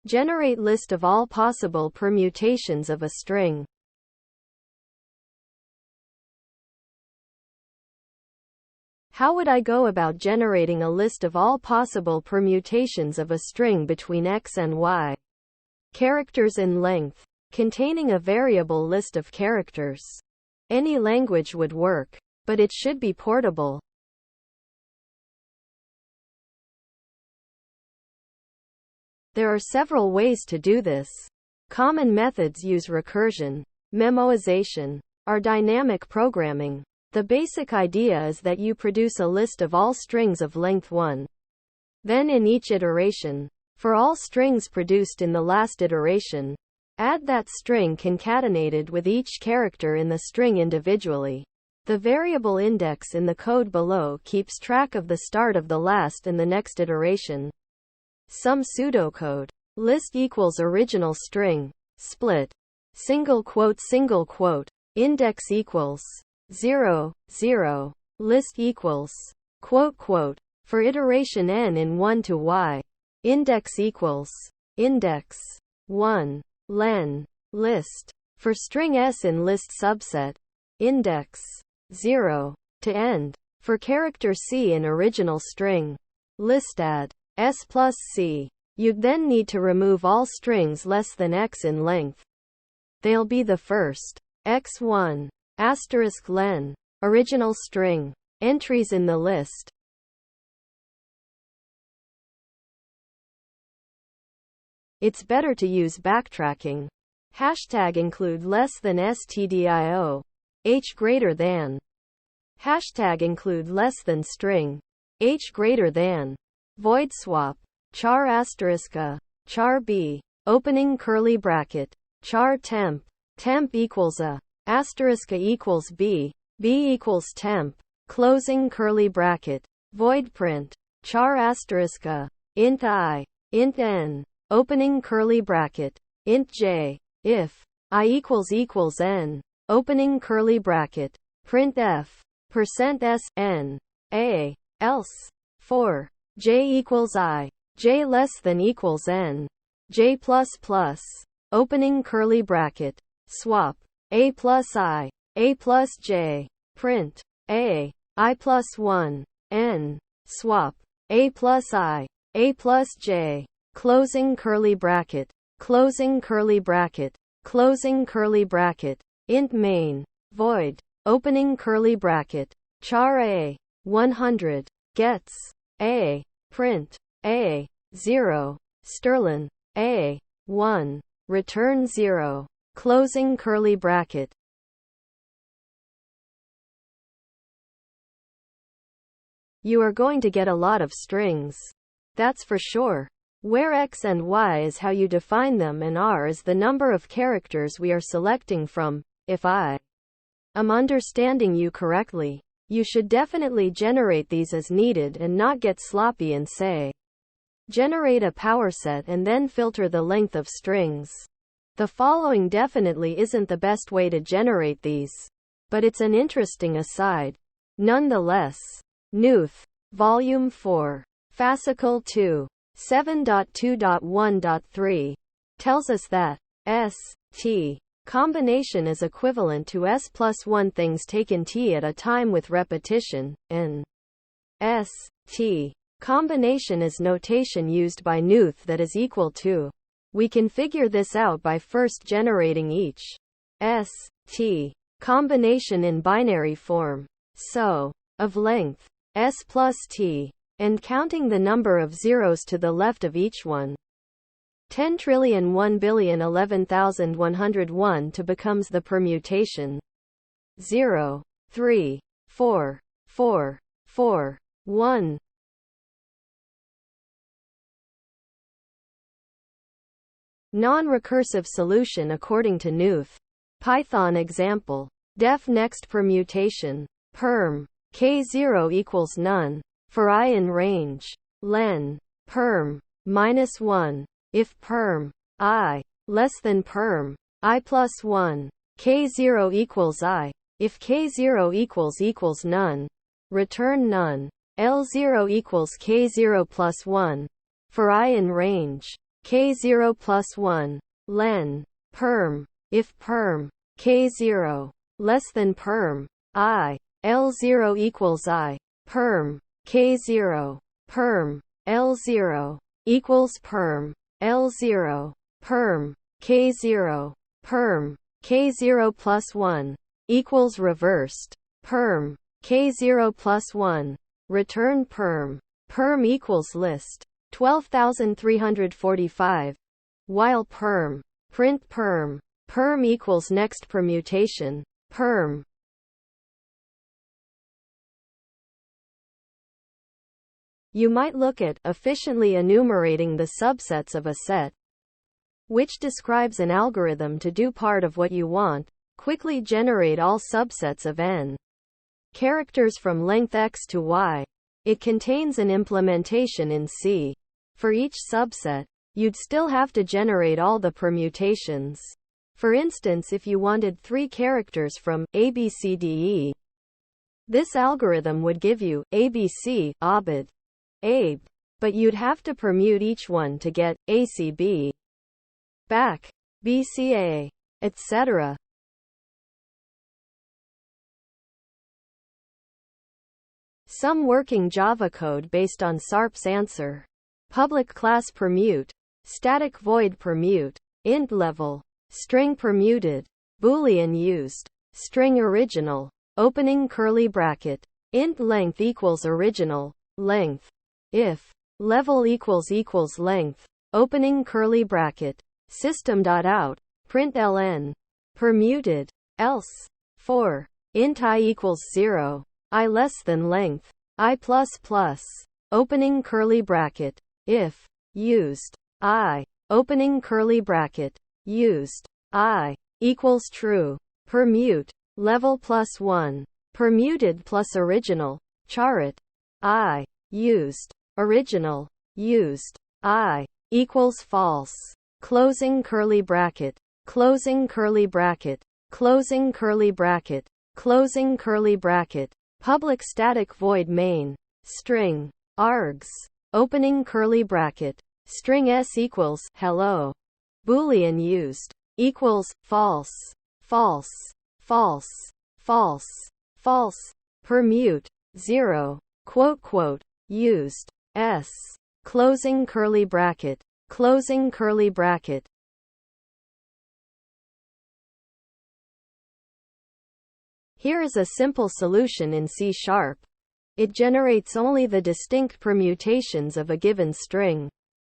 Generate list of all possible permutations of a string. How would I go about generating a list of all possible permutations of a string between x and y? Characters in length. Containing a variable list of characters. Any language would work, but it should be portable. There are several ways to do this. Common methods use recursion, memoization, or dynamic programming. The basic idea is that you produce a list of all strings of length 1. Then in each iteration, for all strings produced in the last iteration, add that string concatenated with each character in the string individually. The variable index in the code below keeps track of the start of the last and the next iteration. Some pseudocode. List equals original string, split, single quote, index equals 0, 0, list equals, quote, quote, for iteration n in 1 to y, index equals, index 1, len, list, for string s in list subset, index 0, to end, for character c in original string, list add, s plus c. You'd then need to remove all strings less than x in length. They'll be the first, x1, asterisk len, original string, entries in the list. It's better to use backtracking. Hashtag include less than stdio, h greater than. Hashtag include less than string, h greater than. Void swap, char asterisk a, char b, opening curly bracket, char temp, temp equals a, asterisk a equals b, b equals temp, closing curly bracket, void print, char asterisk a, int I, int n, opening curly bracket, int j, if I equals n, opening curly bracket, print f, %s, n, a, else, for, j equals I, j less than equals n, j plus plus, opening curly bracket, swap, a plus I, a plus j, print, a, I plus 1, n, swap, a plus I, a plus j, closing curly bracket, closing curly bracket, closing curly bracket, int main, void, opening curly bracket, char a, 100, gets, a, print, a, 0, sterling, a, 1, return 0, closing curly bracket. You are going to get a lot of strings. That's for sure. Where x and y is how you define them and r is the number of characters we are selecting from. If I am understanding you correctly, you should definitely generate these as needed and not get sloppy and say, generate a power set and then filter the length of strings. The following definitely isn't the best way to generate these, but it's an interesting aside. Nonetheless, Knuth, Volume 4, Fascicle 2, 7.2.1.3, tells us that S-T combination is equivalent to S plus 1 things taken T at a time with repetition, and S-T combination is notation used by Knuth that is equal to. We can figure this out by first generating each S-T combination in binary form. So, of length S plus T, and counting the number of zeros to the left of each one. 10,001,011,101 to becomes the permutation 0, 3, 4, 4, 4, 1. Non-recursive solution according to Knuth. Python example. Def next permutation. Perm. K0 equals none. For I in range. Len. Perm. -1. If perm. I. Less than perm. I plus 1. K0 equals I. If K0 equals none. Return none. L0 equals K0 plus 1. For I in range. K0 plus 1. Len. Perm. If perm. K0 less than perm. I. L0 equals I. Perm. K0. Perm. L0 equals perm. L0. Perm. K0. Perm. K0 plus 1 equals reversed. Perm. K0 plus 1. Return perm. Perm equals list. 12,345. While perm. Print perm. Perm equals next permutation. Perm. You might look at efficiently enumerating the subsets of a set, which describes an algorithm to do part of what you want. Quickly generate all subsets of n characters from length x to y. It contains an implementation in C. For each subset, you'd still have to generate all the permutations. For instance, if you wanted 3 characters from ABCDE, this algorithm would give you ABC, Abid, Abe, but you'd have to permute each one to get ACB, back, BCA, etc. Some working Java code based on SARP's answer. Public class permute, static void permute, int level, string permuted, boolean used, string original, opening curly bracket, int length equals original, length, if, level equals length, opening curly bracket, system.out, println, permuted, else, for, int I equals 0, I less than length, I plus plus, opening curly bracket, if, used, I, opening curly bracket, used, I, equals true, permute, level plus 1, permuted plus original, charit, I, used, original, used, I, equals false, closing curly bracket, closing curly bracket, closing curly bracket, closing curly bracket, public static void main, string, args, opening curly bracket, string s equals hello, boolean used, equals false, false, false, false, false, permute, 0, quote, used, s, closing curly bracket, closing curly bracket. Here is a simple solution in C#. It generates only the distinct permutations of a given string.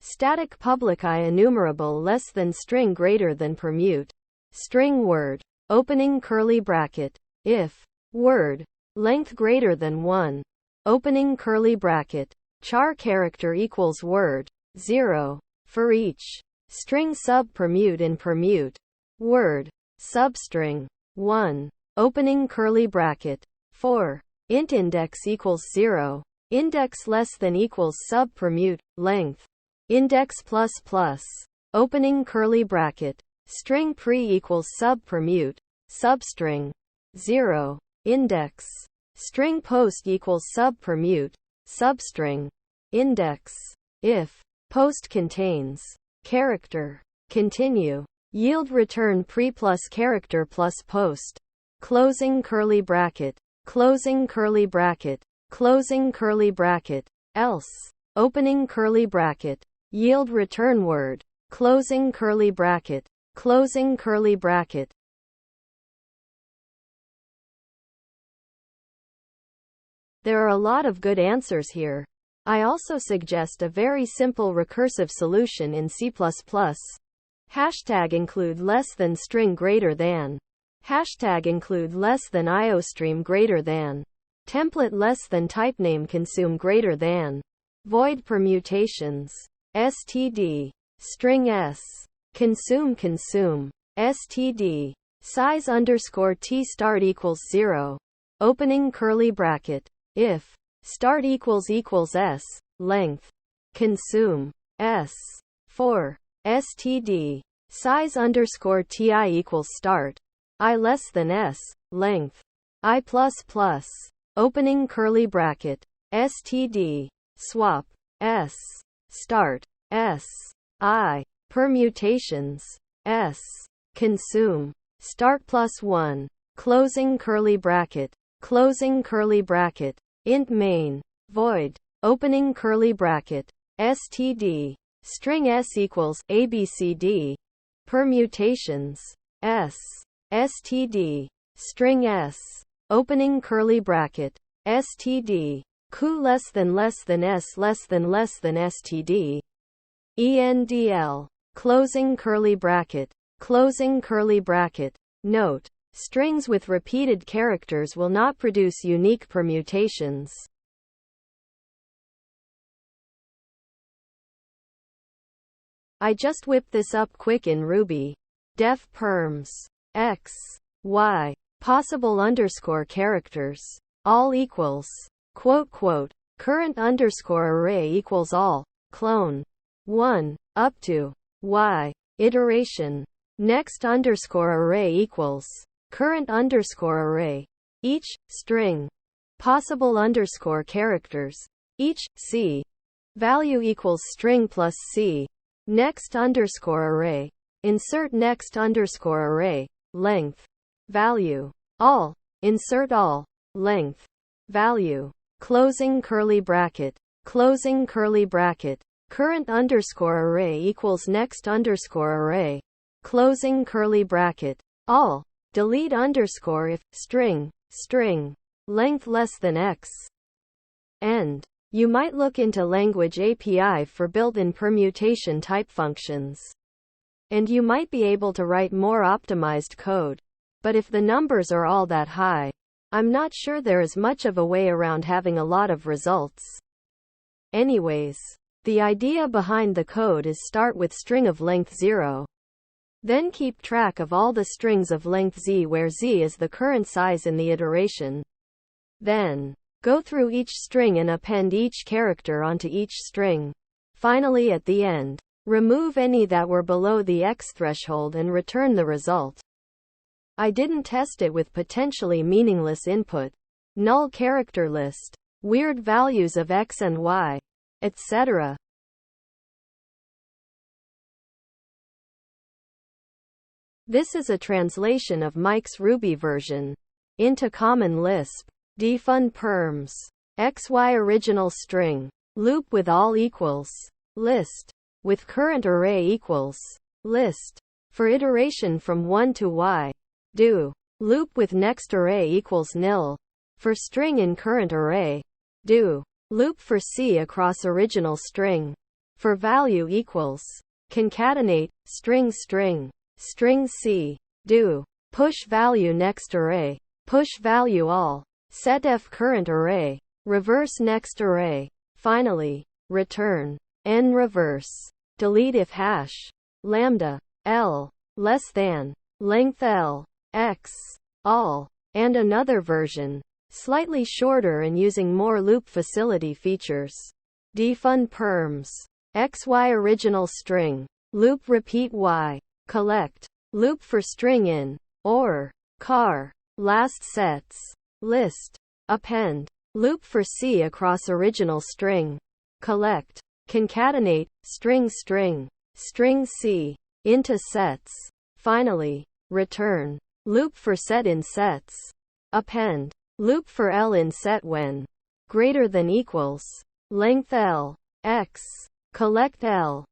Static public I enumerable less than string greater than permute. String word, opening curly bracket, if, word, length greater than 1, opening curly bracket, char character equals word, 0, for each string sub permute in permute, word, substring, 1, opening curly bracket, 4, int index equals 0, index less than equals sub permute, length, index plus plus, opening curly bracket, string pre equals sub permute, substring, 0, index, string post equals sub permute, substring, index, if, post contains, character, continue, yield return pre plus character plus post, closing curly bracket, closing curly bracket, closing curly bracket, else, opening curly bracket, yield return word, closing curly bracket, closing curly bracket. There are a lot of good answers here. I also suggest a very simple recursive solution in C++. Hashtag include less than string greater than. Hashtag include less than iostream greater than. Template less than typename consume greater than. Void permutations. std. String s. Consume std. Size underscore t start equals 0. Opening curly bracket. If. Start equals s. Length. Consume. s. For. std. Size underscore ti equals start. I less than s. Length. I plus plus. Opening curly bracket. std. Swap. s. Start. s. I. Permutations. S. Consume. Start +1. Closing curly bracket. Closing curly bracket. Int main. Void. Opening curly bracket. std. String s equals abcd. Permutations. S. std. String s. Opening curly bracket. std. Q less than s less than std. endl. Closing curly bracket. Closing curly bracket. Note: strings with repeated characters will not produce unique permutations. I just whipped this up quick in Ruby. Def perms. X. Y. Possible underscore characters. All equals. Current underscore array equals all. Clone. 1. Up to. Y. Iteration. Next underscore array equals. Current underscore array. Each. String. Possible underscore characters. Each. C. Value equals string plus C. Next underscore array. Insert next underscore array. Length. Value. All. Insert all. Length. Value. Closing curly bracket. Closing curly bracket. Current underscore array equals next underscore array. Closing curly bracket. All. Delete underscore if. String. String. Length less than x. End. You might look into Language API for built-in permutation type functions. And you might be able to write more optimized code. But if the numbers are all that high, I'm not sure there is much of a way around having a lot of results. Anyways, the idea behind the code is start with string of length 0. Then keep track of all the strings of length z where z is the current size in the iteration. Then, go through each string and append each character onto each string. Finally, at the end, remove any that were below the x threshold and return the result. I didn't test it with potentially meaningless input, null character list, weird values of x and y, etc. This is a translation of Mike's Ruby version into Common Lisp. Defun perms. XY original string. Loop with all equals. List. With current array equals. List. For iteration from 1 to y. Do. Loop with next array equals nil. For string in current array. Do. Loop for C across original string. For value equals. Concatenate. String string. String C. Do. Push value next array. Push value all. Set f current array. Reverse next array. Finally, return. N reverse. Delete if hash. Lambda. L. Less than. Length L. X. All. And another version. Slightly shorter and using more loop facility features. Defun perms. XY original string. Loop repeat y. Collect. Loop for string in. Or. Car. Last sets. List. Append. Loop for C across original string. Collect. Concatenate. String string. String C. Into sets. Finally, return. Loop for set in sets. Append. Loop for L in set when greater than equals. Length L. X. Collect L.